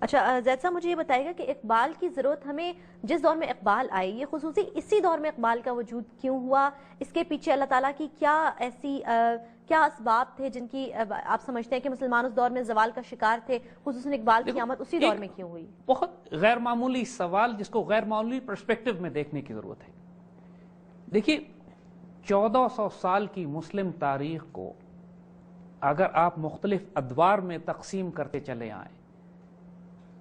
اچھا زید صاحب مجھے یہ بتائیے گا کہ اقبال کی ضرورت ہمیں جس دور میں اقبال آئے یہ خصوصی اسی دور میں اقبال کا وجود کیوں ہوا؟ اس کے پیچھے اللہ تعالیٰ کی کیا ایسی کیا اسباب تھے جن کی آپ سمجھتے ہیں کہ مسلمان اس دور میں زوال کا شکار تھے، خصوصاً اقبال کی آمد اسی دور میں کیوں ہوئی؟ بہت غیر معمولی سوال جس کو غیر معمولی پرسپیکٹو میں دیکھنے کی ضرورت ہے۔ دیکھیے 1400 سال کی مسلم تاریخ کو اگر آپ مختلف ادوار میں تقسیم کرتے چلے آئیں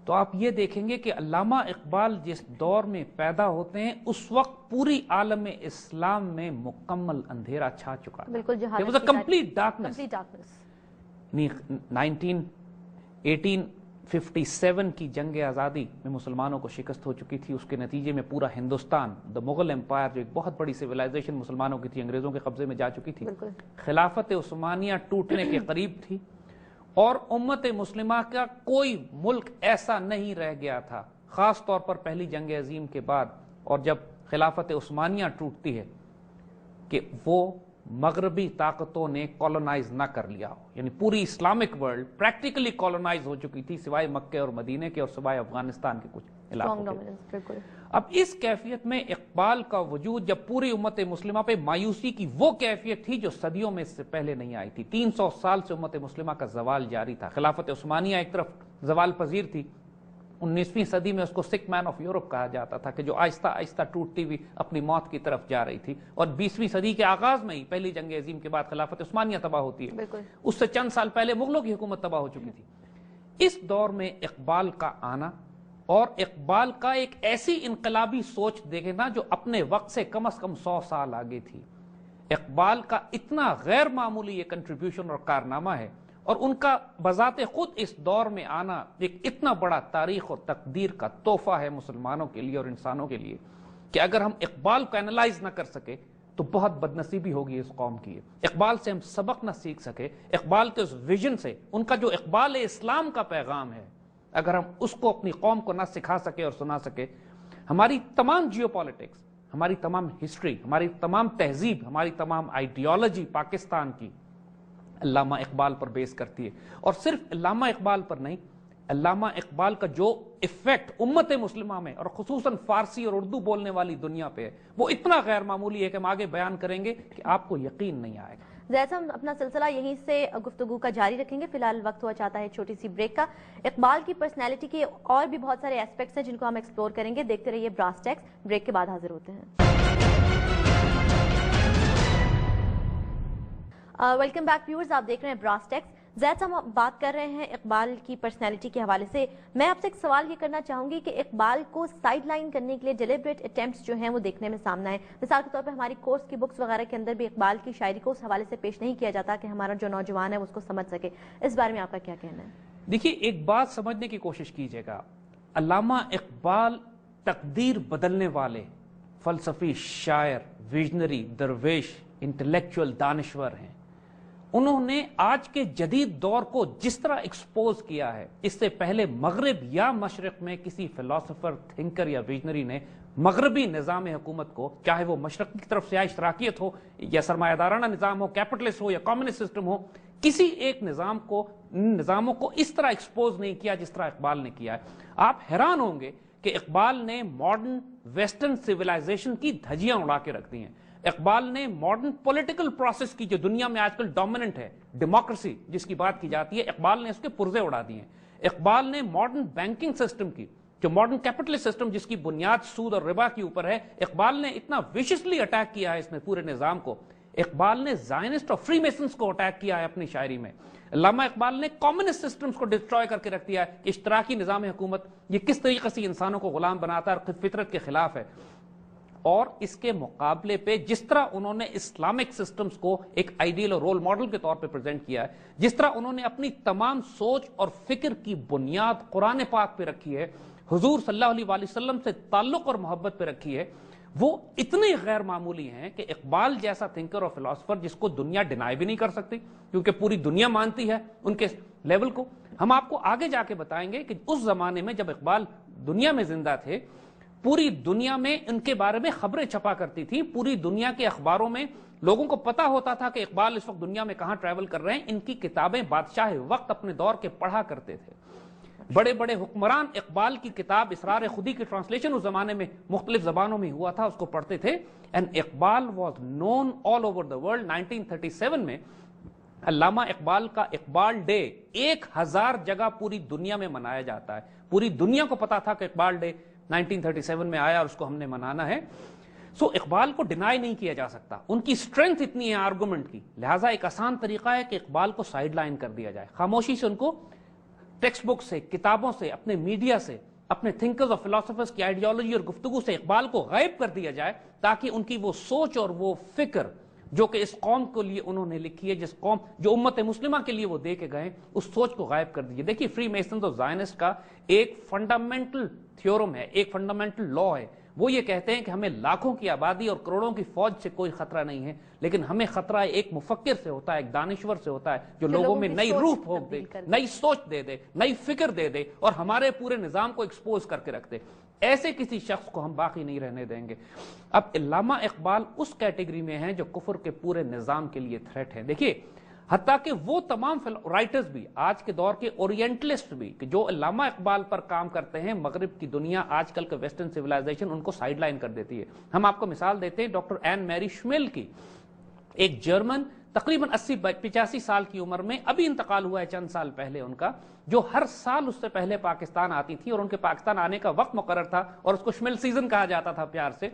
تو آپ یہ دیکھیں گے کہ علامہ اقبال جس دور میں پیدا ہوتے ہیں اس وقت پوری عالم اسلام میں مکمل اندھیرا چھا چکا تھا۔ بالکل There was a complete darkness۔ 1857 کی جنگ آزادی میں مسلمانوں کو شکست ہو چکی تھی، اس کے نتیجے میں پورا ہندوستان مغل امپائر جو ایک بہت بڑی سیولائزیشن مسلمانوں کی تھی انگریزوں کے قبضے میں جا چکی تھی، خلافت عثمانیہ ٹوٹنے کے قریب تھی، اور امت مسلمہ کا کوئی ملک ایسا نہیں رہ گیا تھا خاص طور پر پہلی جنگ عظیم کے بعد اور جب خلافت عثمانیہ ٹوٹتی ہے کہ وہ مغربی طاقتوں نے کالونائز نہ کر لیا ہو، یعنی پوری اسلامک ورلڈ پریکٹیکلی کالونائز ہو چکی تھی سوائے مکے اور مدینے کے اور سوائے افغانستان کے کچھ علاقوں کے۔ اب اس کیفیت میں اقبال کا وجود جب پوری امت مسلمہ پہ مایوسی کی وہ کیفیت تھی جو صدیوں میں اس سے پہلے نہیں آئی تھی۔ 300 سال سے امت مسلمہ کا زوال جاری تھا۔ خلافت عثمانیہ ایک طرف زوال پذیر تھی، 19ویں صدی میں اس کو سک مین آف یورپ کہا جاتا تھا کہ جو آہستہ آہستہ ٹوٹتی ہوئی اپنی موت کی طرف جا رہی تھی، اور 20ویں صدی کے آغاز میں ہی پہلی جنگ عظیم کے بعد خلافت عثمانیہ تباہ ہوتی ہے، اس سے چند سال پہلے مغلوں کی حکومت تباہ ہو چکی تھی۔ اس دور میں اقبال کا آنا اور اقبال کا ایک ایسی انقلابی سوچ دیکھنا جو اپنے وقت سے کم از کم 100 سال آگے تھی، اقبال کا اتنا غیر معمولی یہ کنٹریبیوشن اور کارنامہ ہے، اور ان کا بذات خود اس دور میں آنا ایک اتنا بڑا تاریخ اور تقدیر کا تحفہ ہے مسلمانوں کے لیے اور انسانوں کے لیے کہ اگر ہم اقبال کو اینالائز نہ کر سکے تو بہت بدنصیبی ہوگی اس قوم کی۔ اقبال سے ہم سبق نہ سیکھ سکے، اقبال کے اس ویژن سے، ان کا جو اقبال اسلام کا پیغام ہے، اگر ہم اس کو اپنی قوم کو نہ سکھا سکے اور سنا سکے، ہماری تمام جیو پالیٹکس، ہماری تمام ہسٹری، ہماری تمام تہذیب، ہماری تمام آئیڈیالوجی پاکستان کی علامہ اقبال پر بیس کرتی ہے۔ اور صرف علامہ اقبال پر نہیں، علامہ اقبال کا جو ایفیکٹ امت مسلمہ میں اور خصوصاً فارسی اور اردو بولنے والی دنیا پہ ہے وہ اتنا غیر معمولی ہے کہ ہم آگے بیان کریں گے کہ آپ کو یقین نہیں آئے گا۔ زید صاحب اپنا سلسلہ یہیں سے گفتگو کا جاری رکھیں گے، فی الحال وقت ہوا چاہتا ہے چھوٹی سی بریک کا۔ اقبال کی پرسنالٹی کے اور بھی بہت سارے ایسپیکٹس ہیں جن کو ہم ایکسپلور کریں گے، دیکھتے رہیے براس ٹیکس، بریک کے بعد حاضر ہوتے ہیں۔ ویلکم بیک ویورز، آپ دیکھ رہے ہیں براس ٹیکس۔ زید صاحب ہم بات کر رہے ہیں اقبال کی پرسنالٹی کے حوالے سے، میں آپ سے ایک سوال یہ کرنا چاہوں گی کہ اقبال کو سائیڈ لائن کرنے کے لیے ڈیلیبریٹ اٹیمپٹس جو ہیں وہ دیکھنے میں سامنا ہے۔ مثال کے طور پہ ہماری کورس کی بکس وغیرہ کے اندر بھی اقبال کی شاعری کو اس حوالے سے پیش نہیں کیا جاتا کہ ہمارا جو نوجوان ہے اس کو سمجھ سکے، اس بارے میں آپ کا کیا کہنا ہے؟ دیکھیے ایک بات سمجھنے کی کوشش کیجیے گا، علامہ اقبال تقدیر بدلنے والے فلسفی، شاعر، ویژنری، درویش، انٹلیکچوئل، دانشور ہیں۔ انہوں نے آج کے جدید دور کو جس طرح ایکسپوز کیا ہے، اس سے پہلے مغرب یا مشرق میں کسی فلسفر، تھنکر یا ویژنری نے مغربی نظام حکومت کو، چاہے وہ مشرق کی طرف سے اشتراکیت ہو یا سرمایہ دارانہ نظام ہو، کیپٹلسٹ ہو یا کمیونسٹ سسٹم ہو، کسی ایک نظاموں کو اس طرح ایکسپوز نہیں کیا جس طرح اقبال نے کیا ہے۔ آپ حیران ہوں گے کہ اقبال نے ماڈرن ویسٹرن سیولائزیشن کی دھجیاں اڑا کے رکھ دی ہیں۔ اقبال نے ماڈرن پولیٹیکل پروسیس کی جو دنیا میں آج کل ڈومیننٹ ہے، ڈیموکریسی جس کی بات کی جاتی ہے، اقبال نے اس کے پرزے اڑا دیے ہیں۔ اقبال نے ماڈرن بینکنگ سسٹم کی، جو ماڈرن کیپٹلسٹ سسٹم جس کی بنیاد سود اور ربا کے اوپر ہے، اقبال نے اتنا ویشسلی اٹیک کیا ہے اس نے پورے نظام کو۔ اقبال نے زائنسٹ اور فری میسنز کو اٹیک کیا ہے اپنی شاعری میں۔ علامہ اقبال نے کمیونسٹ سسٹمز کو ڈسٹروائے کر کے رکھ دیا ہے کہ اشتراکی نظام حکومت یہ کس طریقے سے انسانوں کو غلام بناتا ہے اور فطرت کے خلاف ہے۔ اور اس کے مقابلے پہ جس طرح انہوں نے اسلامک سسٹمز کو ایک آئیڈیل اور رول ماڈل کے طور پہ پریزنٹ کیا ہے، جس طرح انہوں نے اپنی تمام سوچ اور فکر کی بنیاد قرآن پاک پہ رکھی ہے، حضور صلی اللہ علیہ وآلہ وسلم سے تعلق اور محبت پہ رکھی ہے، وہ اتنے غیر معمولی ہیں کہ اقبال جیسا تھنکر اور فلاسفر جس کو دنیا ڈینائی بھی نہیں کر سکتی کیونکہ پوری دنیا مانتی ہے ان کے لیول کو۔ ہم آپ کو آگے جا کے بتائیں گے کہ اس زمانے میں جب اقبال دنیا میں زندہ تھے، پوری دنیا میں ان کے بارے میں خبریں چھپا کرتی تھی، پوری دنیا کے اخباروں میں لوگوں کو پتا ہوتا تھا کہ اقبال اس وقت دنیا میں کہاں ٹریول کر رہے ہیں۔ ان کی کتابیں بادشاہ وقت اپنے دور کے پڑھا کرتے تھے۔ بڑے بڑے حکمران اقبال کی کتاب اسرار خودی کی ٹرانسلیشن اس زمانے میں مختلف زبانوں میں ہوا تھا، اس کو پڑھتے تھے. And Iqbal was known all over the world. 1937 میں علامہ اقبال کا اقبال ڈے 1000 جگہ پوری دنیا میں منایا جاتا ہے. پوری دنیا کو پتا تھا کہ اقبال ڈے 1937 میں آیا اور اس کو ہم نے منانا ہے. سو اقبال کو ڈینائی نہیں کیا جا سکتا. ان کی اسٹرینتھ اتنی ہے آرگومنٹ کی، لہٰذا ایک آسان طریقہ ہے کہ اقبال کو سائڈ لائن کر دیا جائے، خاموشی سے ان کو ٹیکسٹ بک سے، کتابوں سے، اپنے میڈیا سے، اپنے تھنکرز اور فلاسفرز کی آئیڈیالوجی اور گفتگو سے اقبال کو غائب کر دیا جائے، تاکہ ان کی وہ سوچ اور وہ فکر جو کہ اس قوم کے لیے انہوں نے لکھی ہے، جس قوم جو امت مسلمہ کے لیے وہ دے کے گئے، اس سوچ کو غائب کر دیجیے. دیکھیے فری میسنز اور زائنسٹ کا ایک فنڈامنٹل تھیورم ہے، ایک فنڈامنٹل لا ہے. وہ یہ کہتے ہیں کہ ہمیں لاکھوں کی آبادی اور کروڑوں کی فوج سے کوئی خطرہ نہیں ہے، لیکن ہمیں خطرہ ایک مفکر سے ہوتا ہے، ایک دانشور سے ہوتا ہے، جو لوگوں میں نئی روح پھونک دے، نئی سوچ دے دے، نئی فکر دے دے اور ہمارے پورے نظام کو ایکسپوز کر کے رکھ دے. ایسے کسی شخص کو ہم باقی نہیں رہنے دیں گے. اب علامہ اقبال اس کیٹیگری میں ہیں جو کفر کے پورے نظام کے لیے تھریٹ ہے. دیکھیے حتیٰ کہ وہ تمام رائٹرز بھی، آج کے دور کے اورینٹلسٹ بھی، کہ جو علامہ اقبال پر کام کرتے ہیں، مغرب کی دنیا آج کل کا ویسٹرن سیولائزیشن ان کو سائڈ لائن کر دیتی ہے. ہم آپ کو مثال دیتے ہیں ڈاکٹر این میری شمیل کی، ایک جرمن، تقریباً 80-85 سال کی عمر میں، ابھی انتقال ہوا ہے چند سال پہلے ان کا، جو ہر سال اس سے پہلے پاکستان آتی تھی اور ان کے پاکستان آنے کا وقت مقرر تھا اور اس کو شمیل سیزن کہا جاتا تھا پیار سے.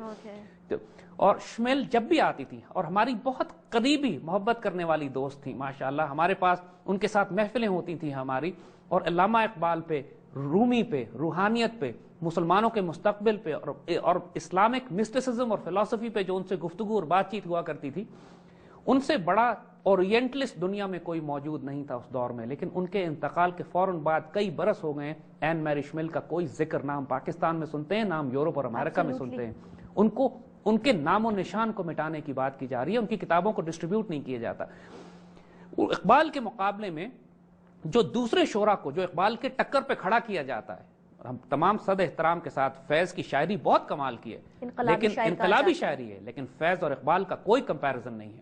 اور شمیل جب بھی آتی تھی اور ہماری بہت قریبی محبت کرنے والی دوست تھی ماشاءاللہ، ہمارے پاس ان کے ساتھ محفلیں ہوتی تھیں ہماری، اور علامہ اقبال پہ، رومی پہ، روحانیت پہ، مسلمانوں کے مستقبل پہ اور اسلامک مسٹسزم اور فلسفی پہ جو ان سے گفتگو اور بات چیت ہوا کرتی تھی، ان سے بڑا اورینٹلسٹ دنیا میں کوئی موجود نہیں تھا اس دور میں. لیکن ان کے انتقال کے فوراً بعد کئی برس ہو گئے، این میری شمیل کا کوئی ذکر نام پاکستان میں سنتے ہیں، نام یورپ اور امریکہ میں سنتے ہیں. ان کے نام و نشان کو مٹانے کی بات کی جا رہی ہے، ان کی کتابوں کو ڈسٹریبیوٹ نہیں کیا جاتا. اقبال کے مقابلے میں جو دوسرے شعراء کو جو اقبال کے ٹکر پہ کھڑا کیا جاتا ہے، ہم تمام صد احترام کے ساتھ، فیض کی شاعری بہت کمال کی ہے، لیکن انقلابی شاعری ہے، لیکن فیض اور اقبال کا کوئی کمپیریزن نہیں ہے.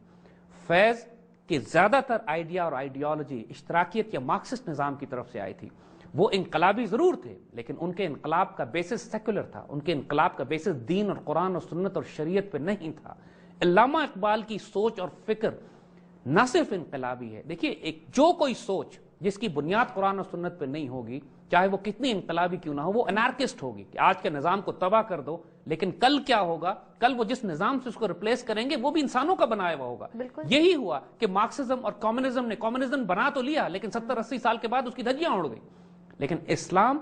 فیض کی زیادہ تر آئیڈیا اور آئیڈیالوجی اشتراکیت یا مارکسسٹ نظام کی طرف سے آئی تھی. وہ انقلابی ضرور تھے، لیکن ان کے انقلاب کا بیسس سیکولر تھا، ان کے انقلاب کا بیسس دین اور قرآن اور سنت اور شریعت پہ نہیں تھا. علامہ اقبال کی سوچ اور فکر نہ صرف انقلابی ہے. دیکھیے جو کوئی سوچ جس کی بنیاد قرآن اور سنت پہ نہیں ہوگی، چاہے وہ کتنی انقلابی کیوں نہ ہو، وہ انارکسٹ ہوگی کہ آج کے نظام کو تباہ کر دو، لیکن کل کیا ہوگا؟ کل وہ جس نظام سے اس کو ریپلیس کریں گے وہ بھی انسانوں کا بنایا ہوا ہوگا. یہی ہوا کہ مارکسزم اور کمیونزم نے کمیونزم بنا تو لیا، لیکن 70-80 سال کے بعد اس کی دھجیاں اڑ گئی. لیکن اسلام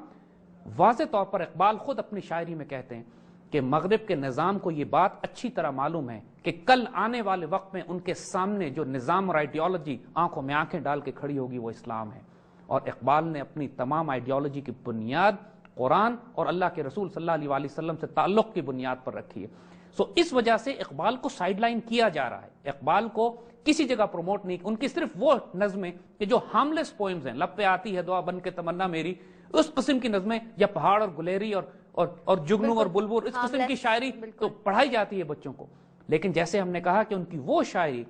واضح طور پر، اقبال خود اپنی شاعری میں کہتے ہیں کہ مغرب کے نظام کو یہ بات اچھی طرح معلوم ہے کہ کل آنے والے وقت میں ان کے سامنے جو نظام اور آئیڈیالوجی آنکھوں میں آنکھیں ڈال کے کھڑی ہوگی وہ اسلام ہے. اور اقبال نے اپنی تمام آئیڈیالوجی کی بنیاد قرآن اور اللہ کے رسول صلی اللہ علیہ وسلم سے تعلق کی بنیاد پر رکھی ہے. اس وجہ سے اقبال کو سائیڈ لائن کیا جا رہا ہے. اقبال کو کسی جگہ پروموٹ نہیں، ان کی صرف وہ نظمیں کہ جو ہارملیس پوئمز ہیں، لب پہ آتی ہے دعا بن کے تمنا میری، اس قسم کی نظمیں، یا پہاڑ اور گلیری اور جگنو اور بلبل، اس قسم کی شاعری تو پڑھائی جاتی ہے بچوں کو. لیکن جیسے ہم نے کہا کہ ان کی وہ شاعری،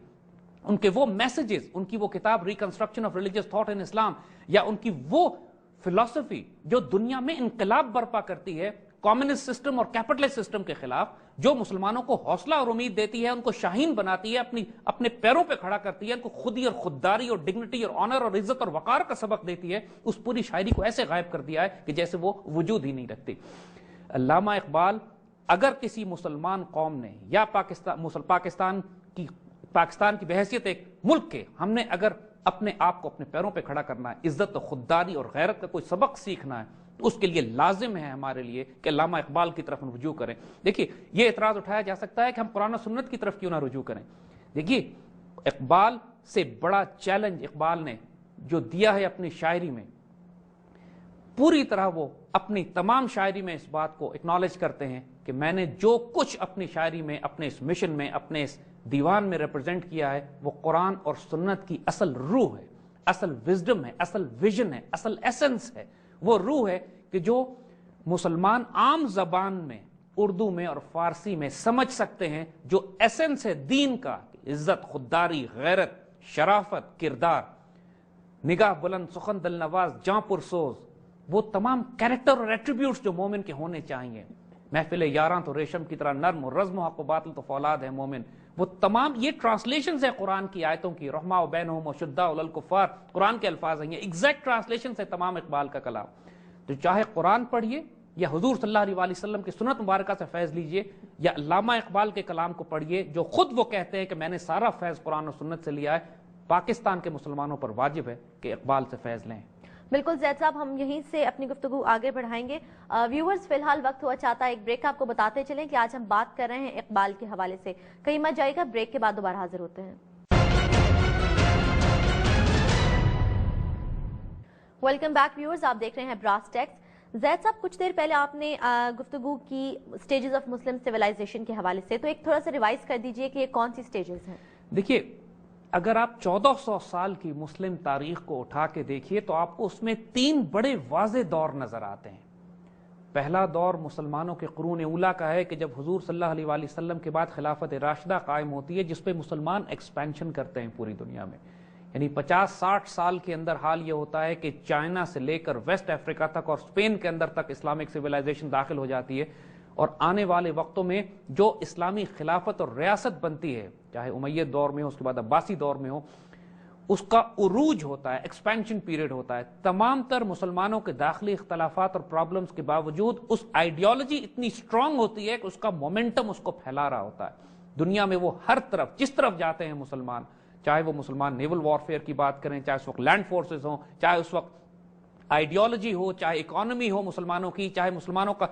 ان کے وہ میسیجز، ان کی وہ کتاب reconstruction of religious thought in Islam, یا ان کی وہ فلسفی جو دنیا میں انقلاب برپا کرتی ہے کمیونسٹ سسٹم اور کیپٹلسٹ سسٹم کے خلاف، جو مسلمانوں کو حوصلہ اور امید دیتی ہے، ان کو شاہین بناتی ہے، اپنے پیروں پہ کھڑا کرتی ہے، ان کو خودی اور خودداری اور ڈگنیٹی اور آنر اور عزت اور وقار کا سبق دیتی ہے، اس پوری شاعری کو ایسے غائب کر دیا ہے کہ جیسے وہ وجود ہی نہیں رکھتی. علامہ اقبال اگر کسی مسلمان قوم نے یا پاکستان کی بحیثیت ایک ملک کے، ہم نے اگر اپنے آپ کو اپنے پیروں پہ کھڑا کرنا ہے، عزت و خودداری اور غیرت کا کوئی سبق سیکھنا ہے، تو اس کے لیے لازم ہے ہمارے لیے کہ علامہ اقبال کی طرف رجوع کریں. دیکھیے یہ اعتراض اٹھایا جا سکتا ہے کہ ہم قرآن و سنت کی طرف کیوں نہ رجوع کریں. دیکھیے اقبال سے بڑا چیلنج اقبال نے جو دیا ہے اپنی شاعری میں، پوری طرح وہ اپنی تمام شاعری میں اس بات کو اکنالج کرتے ہیں کہ میں نے جو کچھ اپنی شاعری میں، اپنے اس مشن میں، اپنے اس دیوان میں ریپرزینٹ کیا ہے، وہ قرآن اور سنت کی اصل روح ہے، اصل وزڈم ہے، اصل ویژن ہے، اصل ایسنس ہے. وہ روح ہے کہ جو مسلمان عام زبان میں، اردو میں اور فارسی میں سمجھ سکتے ہیں، جو ایسنس ہے دین کا، عزت، خودداری، غیرت، شرافت، کردار، نگاہ بلند، سخن دل نواز، جاں پرسوز، وہ تمام کیریکٹر اور ایٹریبیوٹس جو مومن کے ہونے چاہیے، محفل یاراں تو ریشم کی طرح نرم، اور رزم و حق و باطل تو فولاد ہے مومن، وہ تمام یہ ٹرانسلیشنز ہے قرآن کی آیتوں کی، رحماء و بینہم و شداء الکفار، قرآن کے الفاظ ہیں، یہ ایگزیکٹ ٹرانسلیشنز ہے تمام اقبال کا کلام۔ تو چاہے قرآن پڑھیے یا حضور صلی اللہ علیہ وسلم کی سنت مبارکہ سے فیض لیجئے، یا علامہ اقبال کے کلام کو پڑھیے جو خود وہ کہتے ہیں کہ میں نے سارا فیض قرآن و سنت سے لیا ہے، پاکستان کے مسلمانوں پر واجب ہے کہ اقبال سے فیض لیں۔ بالکل زید صاحب، ہم یہیں سے اپنی گفتگو آگے بڑھائیں گے۔ ویورز فی الحال وقت ہوا چاہتا ہے ایک بریک، آپ کو بتاتے چلیں کہ آج ہم بات کر رہے ہیں اقبال کے حوالے سے، کہیں مت جائے گا، بریک کے بعد دوبارہ حاضر ہوتے ہیں۔ ویلکم بیک ویورز، آپ دیکھ رہے ہیں براس ٹیکس۔ زید صاحب، کچھ دیر پہلے آپ نے گفتگو کی سٹیجز آف مسلم سیولائزیشن کے حوالے سے، تو ایک تھوڑا سا ریوائز کر دیجئے کہ یہ کون سی سٹیجز ہیں؟ دیکھیے، اگر آپ 1400 سال کی مسلم تاریخ کو اٹھا کے دیکھیے تو آپ کو اس میں 3 بڑے واضح دور نظر آتے ہیں۔ پہلا دور مسلمانوں کے قرون اولا کا ہے کہ جب حضور صلی اللہ علیہ وآلہ وسلم کے بعد خلافت راشدہ قائم ہوتی ہے، جس پہ مسلمان ایکسپینشن کرتے ہیں پوری دنیا میں، یعنی 50-60 سال کے اندر حال یہ ہوتا ہے کہ چائنا سے لے کر ویسٹ افریقہ تک اور اسپین کے اندر تک اسلامک سویلائزیشن داخل ہو جاتی ہے، اور آنے والے وقتوں میں جو اسلامی خلافت اور ریاست بنتی ہے، چاہے امید دور میں ہو، اس کے بعد عباسی دور میں ہو، اس کا عروج ہوتا ہے، ایکسپینشن پیریڈ ہوتا ہے۔ تمام تر مسلمانوں کے داخلی اختلافات اور پرابلمز کے باوجود اس آئیڈیالوجی اتنی سٹرونگ ہوتی ہے کہ اس کا مومنٹم اس کو پھیلا رہا ہوتا ہے دنیا میں۔ وہ ہر طرف جس طرف جاتے ہیں مسلمان، چاہے وہ مسلمان نیول وارفیئر کی بات کریں، چاہے اس وقت لینڈ فورسز ہوں، چاہے اس وقت آئیڈیالوجی ہو، چاہے اکانومی ہو مسلمانوں کی، چاہے مسلمانوں کا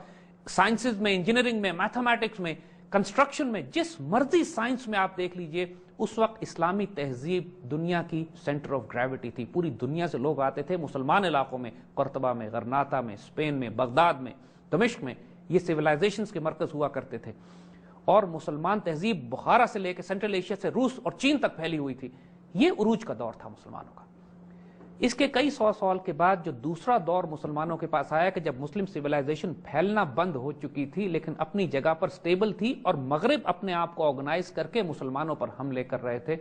سائنسز میں، انجینئرنگ میں، میتھمیٹکس میں، کنسٹرکشن میں، جس مرضی سائنس میں آپ دیکھ لیجئے، اس وقت اسلامی تہذیب دنیا کی سینٹر آف گریوٹی تھی۔ پوری دنیا سے لوگ آتے تھے مسلمان علاقوں میں، قرطبہ میں، غرناطہ میں، اسپین میں، بغداد میں، دمشق میں، یہ سیولائزیشنز کے مرکز ہوا کرتے تھے، اور مسلمان تہذیب بخارا سے لے کے سینٹرل ایشیا سے روس اور چین تک پھیلی ہوئی تھی۔ یہ عروج کا دور تھا مسلمانوں کا۔ اس کے کئی 100 سال کے بعد جو دوسرا دور مسلمانوں کے پاس آیا کہ جب مسلم سیولائزیشن پھیلنا بند ہو چکی تھی لیکن اپنی جگہ پر سٹیبل تھی، اور مغرب اپنے آپ کو آرگنائز کر کے مسلمانوں پر حملے کر رہے تھے۔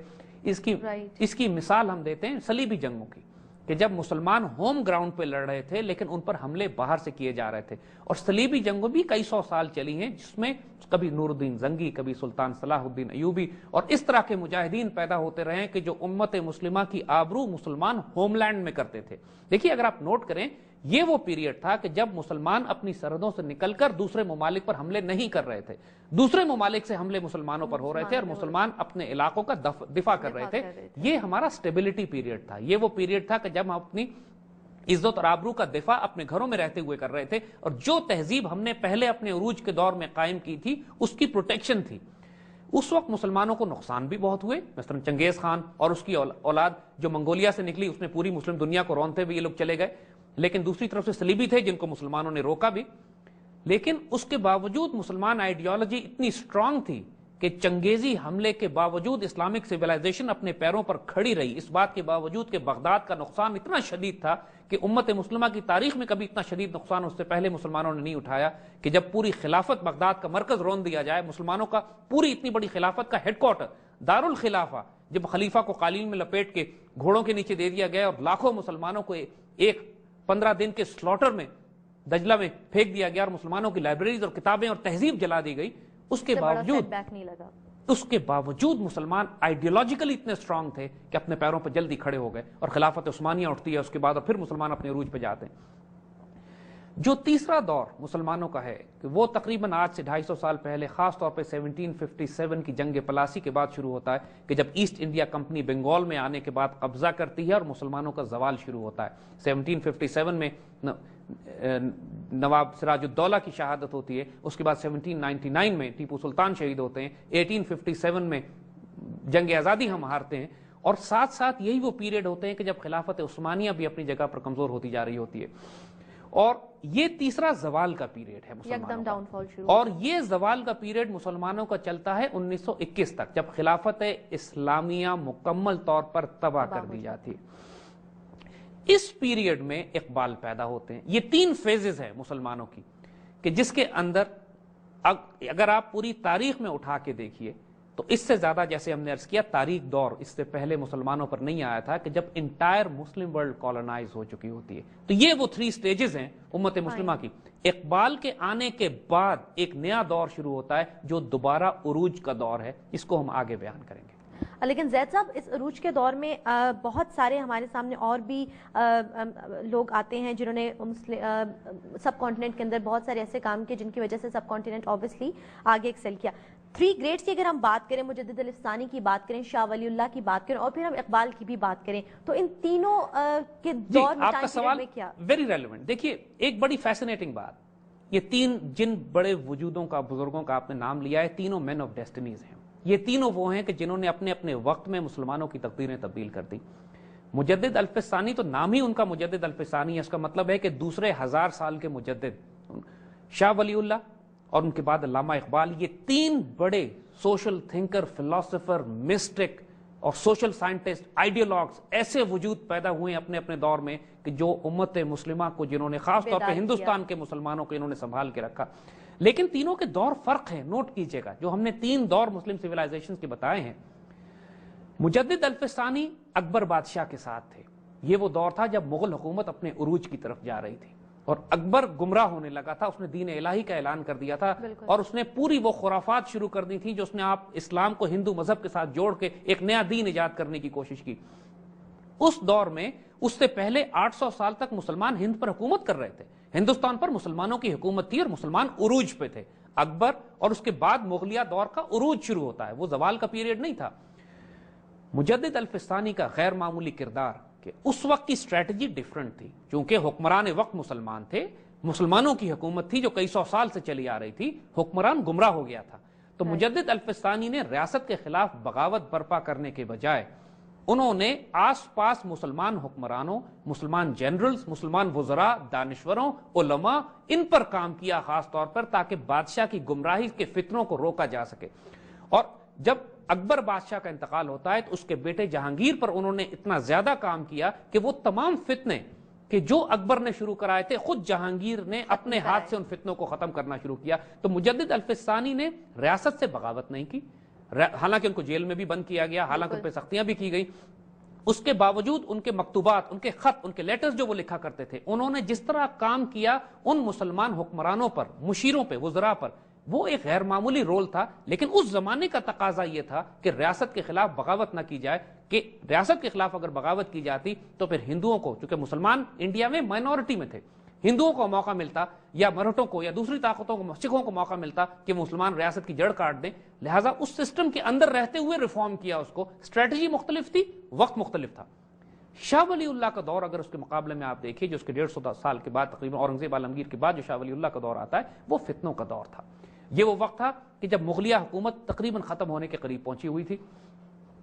اس کی مثال ہم دیتے ہیں صلیبی جنگوں کی، کہ جب مسلمان ہوم گراؤنڈ پہ لڑ رہے تھے لیکن ان پر حملے باہر سے کیے جا رہے تھے، اور صلیبی جنگوں بھی کئی 100 سال چلی ہیں، جس میں کبھی نور الدین زنگی، کبھی سلطان صلاح الدین ایوبی اور اس طرح کے مجاہدین پیدا ہوتے رہے کہ جو امت مسلمہ کی آبرو مسلمان ہوم لینڈ میں کرتے تھے۔ دیکھیے، اگر آپ نوٹ کریں، یہ وہ پیریڈ تھا کہ جب مسلمان اپنی سرحدوں سے نکل کر دوسرے ممالک پر حملے نہیں کر رہے تھے، دوسرے ممالک سے حملے مسلمانوں پر ہو رہے تھے، اور مسلمان اپنے علاقوں کا دفاع کر رہے تھے۔ یہ ہمارا سٹیبلٹی پیریڈ تھا، یہ وہ پیریڈ تھا کہ جب ہم اپنی عزت اور آبرو کا دفاع اپنے گھروں میں رہتے ہوئے کر رہے تھے، اور جو تہذیب ہم نے پہلے اپنے عروج کے دور میں قائم کی تھی اس کی پروٹیکشن تھی۔ اس وقت مسلمانوں کو نقصان بھی بہت ہوئے، مثلا چنگیز خان اور اس کی اولاد جو منگولیا سے نکلی، اس نے پوری مسلم دنیا کو رونتے ہوئے یہ لوگ چلے گئے، لیکن دوسری طرف سے صلیبی تھے جن کو مسلمانوں نے روکا بھی۔ لیکن اس کے باوجود مسلمان آئیڈیالوجی اتنی سٹرونگ تھی کہ چنگیزی حملے کے باوجود اسلامک سیولائزیشن اپنے پیروں پر کھڑی رہی، اس بات کے باوجود کہ بغداد کا نقصان اتنا شدید تھا کہ امت مسلمہ کی تاریخ میں کبھی اتنا شدید نقصان اس سے پہلے مسلمانوں نے نہیں اٹھایا، کہ جب پوری خلافت بغداد کا مرکز رون دیا جائے، مسلمانوں کا پوری اتنی بڑی خلافت کا ہیڈ کوارٹر دارالخلافہ جب خلیفہ کو قالین میں لپیٹ کے گھوڑوں کے نیچے دے دیا گیا اور لاکھوں مسلمانوں کو ایک 15 دن کے سلوٹر میں دجلہ میں پھینک دیا گیا اور مسلمانوں کی لائبریریز اور کتابیں اور تہذیب جلا دی گئی، اس کے باوجود مسلمان آئیڈیالوجیکلی اتنے سٹرونگ تھے کہ اپنے پیروں پر جلدی کھڑے ہو گئے، اور خلافت عثمانیہ اٹھتی ہے اس کے بعد، اور پھر مسلمان اپنے عروج پہ جاتے ہیں۔ جو تیسرا دور مسلمانوں کا ہے کہ وہ تقریباً آج سے 250 سال پہلے، خاص طور پہ 1757 کی جنگ پلاسی کے بعد شروع ہوتا ہے، کہ جب ایسٹ انڈیا کمپنی بنگال میں آنے کے بعد قبضہ کرتی ہے اور مسلمانوں کا زوال شروع ہوتا ہے۔ 1757 میں نواب سراج الدولہ کی شہادت ہوتی ہے، اس کے بعد 1799 میں ٹیپو سلطان شہید ہوتے ہیں، 1857 میں جنگ آزادی ہم ہارتے ہیں، اور ساتھ ساتھ یہی وہ پیریڈ ہوتے ہیں کہ جب خلافت عثمانیہ بھی اپنی جگہ پر کمزور ہوتی جا رہی ہوتی ہے، اور یہ تیسرا زوال کا پیریڈ ہے مسلمانوں کا، اور یہ زوال کا پیریڈ مسلمانوں کا چلتا ہے 1921 تک، جب خلافت اسلامیہ مکمل طور پر تباہ کر دی جاتی ہے۔ اس پیریڈ میں اقبال پیدا ہوتے ہیں۔ یہ 3 فیزز ہیں مسلمانوں کی، کہ جس کے اندر اگر آپ پوری تاریخ میں اٹھا کے دیکھیے تو تو اس سے زیادہ جیسے ہم نے عرض کیا تاریخ دور اس سے پہلے مسلمانوں پر نہیں آیا تھا کہ جب انٹائر مسلم ورلڈ کالونائز ہو چکی ہوتی ہے. تو یہ وہ 3 سٹیجز ہیں امت مسلمہ کی. اقبال کے آنے کے بعد ایک نیا دور شروع ہوتا ہے جو دوبارہ عروج کا دور ہے, اس کو ہم آگے بیان کریں گے. لیکن زید صاحب اس عروج کے دور میں بہت سارے ہمارے سامنے اور بھی لوگ آتے ہیں جنہوں نے سب کانٹیننٹ کے اندر بہت سارے ایسے کام کیے جن کی وجہ سے سب کانٹیننٹ آبویسلی آگے ایکسل کیا. 3 گریٹس کی اگر ہم بات کریں, مجدد الفسانی کی بات کریں, شاہ ولی اللہ کی بات کریں اور پھر ہم اقبال کی بھی بات کریں, تو ان تینوں کے دور میں آپ کا سوال کیا ویری ریلیونٹ. دیکھیے ایک بڑی فیسنیٹنگ بات, یہ 3 جن بڑے وجودوں کا, بزرگوں کا آپ نے نام لیا ہے, تینوں مین آف ڈیسٹینیز ہیں. یہ تینوں وہ ہیں کہ جنہوں نے اپنے اپنے وقت میں مسلمانوں کی تقدیریں تبدیل کر دی. مجدد الفسانی تو نام ہی ان کا مجدد الفسانی ہے, اس کا مطلب ہے کہ دوسرے 1000 سال کے مجدد. شاہ ولی اللہ اور ان کے بعد علامہ اقبال, یہ 3 بڑے سوشل تھنکر, فلاسفر, مسٹک اور سوشل سائنٹسٹ, آئیڈیالوگز, ایسے وجود پیدا ہوئے اپنے اپنے دور میں کہ جو امت مسلمہ کو, جنہوں نے خاص طور پہ ہندوستان کے مسلمانوں کو انہوں نے سنبھال کے رکھا. لیکن تینوں کے دور فرق ہیں, نوٹ کیجئے گا. جو ہم نے 3 دور مسلم سیولائزیشن کے بتائے ہیں, مجدد الفسانی اکبر بادشاہ کے ساتھ تھے. یہ وہ دور تھا جب مغل حکومت اپنے عروج کی طرف جا رہی تھی اور اکبر گمراہ ہونے لگا تھا. اس نے دین الہی کا اعلان کر دیا تھا اور اس نے پوری وہ خرافات شروع کر دی تھی جو اس نے آپ اسلام کو ہندو مذہب کے ساتھ جوڑ کے ایک نیا دین ایجاد کرنے کی کوشش کی. اس دور میں اس سے پہلے 800 سال تک مسلمان ہند پر حکومت کر رہے تھے. ہندوستان پر مسلمانوں کی حکومت تھی اور مسلمان عروج پہ تھے. اکبر اور اس کے بعد مغلیہ دور کا عروج شروع ہوتا ہے, وہ زوال کا پیریڈ نہیں تھا. مجدد الفسانی کا غیر معمولی کردار کہ اس وقت کی اسٹریٹجی ڈیفرنٹ تھی, چونکہ حکمران وقت مسلمان تھے, مسلمانوں کی حکومت تھی جو کئی 100 سال سے چلی آ رہی تھی, حکمران گمراہ ہو گیا تھا. تو مجدد الفسانی نے ریاست کے خلاف بغاوت برپا کرنے کے بجائے انہوں نے آس پاس مسلمان حکمرانوں, مسلمان جنرلز, مسلمان وزراء, دانشوروں, علماء, ان پر کام کیا خاص طور پر, تاکہ بادشاہ کی گمراہی کے فتنوں کو روکا جا سکے. اور جب اکبر بادشاہ کا انتقال ہوتا ہے تو اس کے بیٹے جہانگیر پر انہوں نے اتنا زیادہ کام کیا کہ وہ تمام فتنے کہ جو اکبر نے شروع کرائے تھے, خود جہانگیر نے اپنے ہاتھ سے ان فتنوں کو ختم کرنا شروع کیا. تو مجدد الفسانی نے ریاست سے بغاوت نہیں کی, حالانکہ ان کو جیل میں بھی بند کیا گیا, حالانکہ ان پہ سختیاں بھی کی گئی. اس کے باوجود ان کے مکتوبات, ان کے خط, ان کے لیٹرز جو وہ لکھا کرتے تھے, انہوں نے جس طرح کام کیا ان مسلمان حکمرانوں پر, مشیروں پہ, وزراء پر, وہ ایک غیر معمولی رول تھا. لیکن اس زمانے کا تقاضا یہ تھا کہ ریاست کے خلاف بغاوت نہ کی جائے, کہ ریاست کے خلاف اگر بغاوت کی جاتی تو پھر ہندوؤں کو, چونکہ مسلمان انڈیا میں مائنورٹی میں تھے, ہندوؤں کو موقع ملتا یا مرہٹوں کو یا دوسری طاقتوں کو, سکھوں کو موقع ملتا کہ مسلمان ریاست کی جڑ کاٹ دیں. لہٰذا اس سسٹم کے اندر رہتے ہوئے ریفارم کیا اس کو. اسٹریٹجی مختلف تھی, وقت مختلف تھا. شاہ ولی اللہ کا دور اگر اس کے مقابلے میں آپ دیکھیں, جو اس کے 150 سال کے بعد تقریباً اورنگزیب عالمگیر کے بعد جو شاہ ولی اللہ کا دور آتا ہے, وہ فتنوں کا دور تھا. یہ وہ وقت تھا کہ جب مغلیہ حکومت تقریباً ختم ہونے کے قریب پہنچی ہوئی تھی.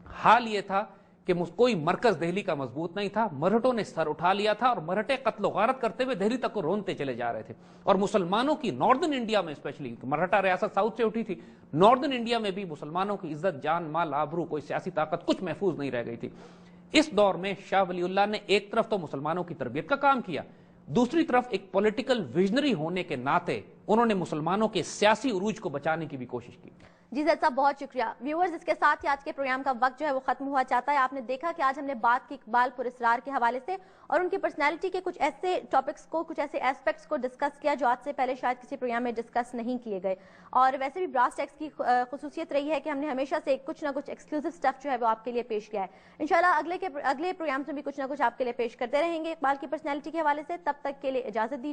حال یہ تھا کہ کوئی مرکز دہلی کا مضبوط نہیں تھا, مرہٹوں نے سر اٹھا لیا تھا اور مرہٹے قتل و غارت کرتے ہوئے دہلی تک کو رونتے چلے جا رہے تھے. اور مسلمانوں کی ناردرن انڈیا میں اسپیشلی, مرہٹا ریاست ساؤتھ سے اٹھی تھی, ناردرن انڈیا میں بھی مسلمانوں کی عزت, جان, مال, آبرو, کوئی سیاسی طاقت کچھ محفوظ نہیں رہ گئی تھی. اس دور میں شاہ ولی اللہ نے ایک طرف تو مسلمانوں کی تربیت کا کام کیا, دوسری طرف ایک پولیٹیکل ویژنری ہونے کے ناطے انہوں نے مسلمانوں کے سیاسی عروج کو بچانے کی بھی کوشش کی. جی زید صاحب بہت شکریہ. ویورز, اس کے ساتھ ہی آج کے پروگرام کا وقت جو ہے وہ ختم ہوا چاہتا ہے. آپ نے دیکھا کہ آج ہم نے بات کی اقبال پر اسرار کے حوالے سے اور ان کی پرسنالٹی کے کچھ ایسے ٹاپکس کو, کچھ ایسے ایسپیکٹس کو ڈسکس کیا جو آج سے پہلے شاید کسی پروگرام میں ڈسکس نہیں کیے گئے. اور ویسے بھی براس ٹیکس کی خصوصیت رہی ہے کہ ہم نے ہمیشہ سے کچھ نہ کچھ ایکسکلوسیو سٹف جو ہے وہ آپ کے لیے پیش کیا ہے. انشاءاللہ اگلے پروگرامز میں بھی کچھ نہ کچھ آپ کے لیے پیش کرتے رہیں گے اقبال کی پرسنالٹی کے حوالے سے. تب تک کے لیے اجازت دیجیے.